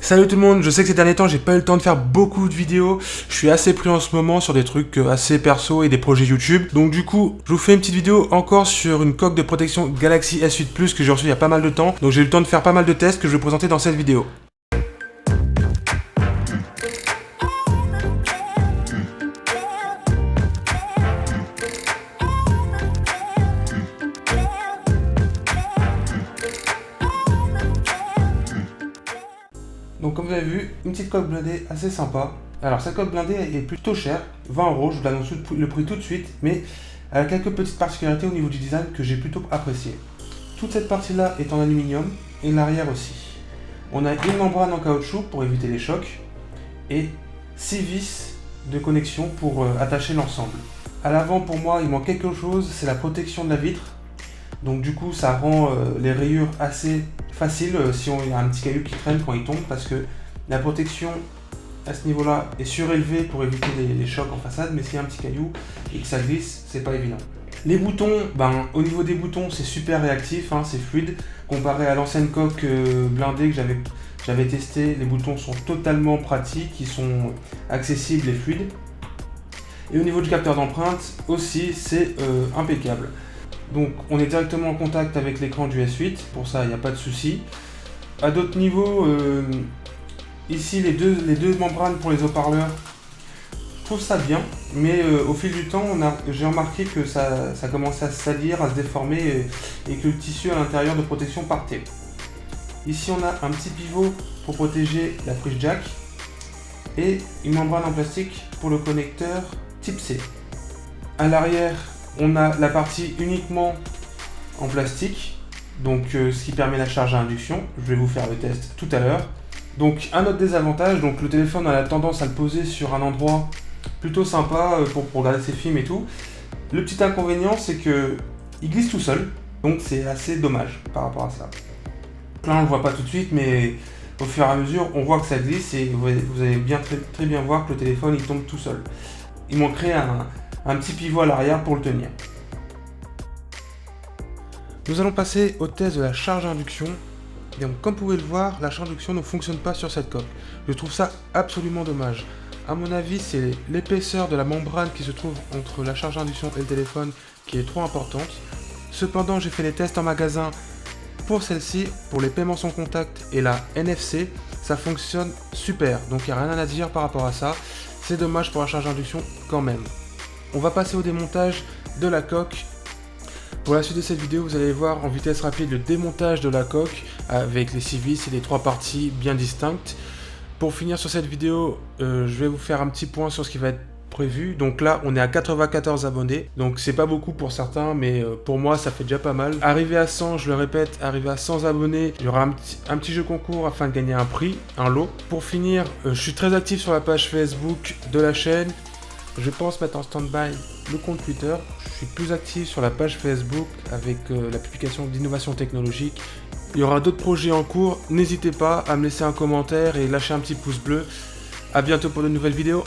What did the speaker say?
Salut tout le monde, je sais que ces derniers temps j'ai pas eu le temps de faire beaucoup de vidéos, je suis assez pris en ce moment sur des trucs assez perso et des projets YouTube, donc du coup je vous fais une petite vidéo encore sur une coque de protection Galaxy S8 Plus que j'ai reçu il y a pas mal de temps, donc j'ai eu le temps de faire pas mal de tests que je vais vous présenter dans cette vidéo. Donc comme vous avez vu, une petite coque blindée assez sympa. Alors cette coque blindée est plutôt chère, 20€, je vous annonce le prix tout de suite, mais elle a quelques petites particularités au niveau du design que j'ai plutôt apprécié. Toute cette partie-là est en aluminium et l'arrière aussi. On a une membrane en caoutchouc pour éviter les chocs et 6 vis de connexion pour attacher l'ensemble. À l'avant pour moi il manque quelque chose, c'est la protection de la vitre. Donc du coup ça rend les rayures assez faciles si on a un petit caillou qui traîne quand il tombe, parce que la protection à ce niveau là est surélevée pour éviter les chocs en façade, mais s'il y a un petit caillou et que ça glisse, c'est pas évident. Les boutons, au niveau des boutons c'est super réactif, c'est fluide. Comparé à l'ancienne coque blindée que j'avais testé, les boutons sont totalement pratiques, ils sont accessibles et fluides. Et au niveau du capteur d'empreinte aussi c'est impeccable. Donc on est directement en contact avec l'écran du S8, pour ça il n'y a pas de souci. À d'autres niveaux, ici les deux membranes pour les haut-parleurs, je trouve ça bien, mais au fil du temps j'ai remarqué que ça commençait à se salir, à se déformer et que le tissu à l'intérieur de protection partait. Ici on a un petit pivot pour protéger la prise jack et une membrane en plastique pour le connecteur type C. À l'arrière, on a la partie uniquement en plastique, donc ce qui permet la charge à induction. Je vais vous faire le test tout à l'heure. Donc un autre désavantage, donc le téléphone a la tendance à le poser sur un endroit plutôt sympa pour regarder ses films et tout. Le petit inconvénient, c'est que il glisse tout seul, donc c'est assez dommage par rapport à ça. Là on le voit pas tout de suite, mais au fur et à mesure on voit que ça glisse et vous allez bien très bien voir que le téléphone il tombe tout seul. Il manquerait un petit pivot à l'arrière pour le tenir. Nous allons passer au test de la charge à induction. Et donc, comme vous pouvez le voir, la charge à induction ne fonctionne pas sur cette coque. Je trouve ça absolument dommage. À mon avis, c'est l'épaisseur de la membrane qui se trouve entre la charge à induction et le téléphone qui est trop importante. Cependant, j'ai fait les tests en magasin pour celle-ci, pour les paiements sans contact et la NFC, ça fonctionne super. Donc il n'y a rien à dire par rapport à ça. C'est dommage pour la charge à induction quand même. On va passer au démontage de la coque. Pour la suite de cette vidéo, vous allez voir en vitesse rapide le démontage de la coque avec les 6 vis et les 3 parties bien distinctes. Pour finir sur cette vidéo, je vais vous faire un petit point sur ce qui va être prévu. Donc là, on est à 94 abonnés. Donc c'est pas beaucoup pour certains, mais pour moi, ça fait déjà pas mal. Arrivé à 100, je le répète, arrivé à 100 abonnés, il y aura un petit jeu concours afin de gagner un prix, un lot. Pour finir, je suis très actif sur la page Facebook de la chaîne. Je pense mettre en stand-by le compte Twitter. Je suis plus actif sur la page Facebook avec la publication d'innovation technologique. Il y aura d'autres projets en cours. N'hésitez pas à me laisser un commentaire et lâcher un petit pouce bleu. A bientôt pour de nouvelles vidéos.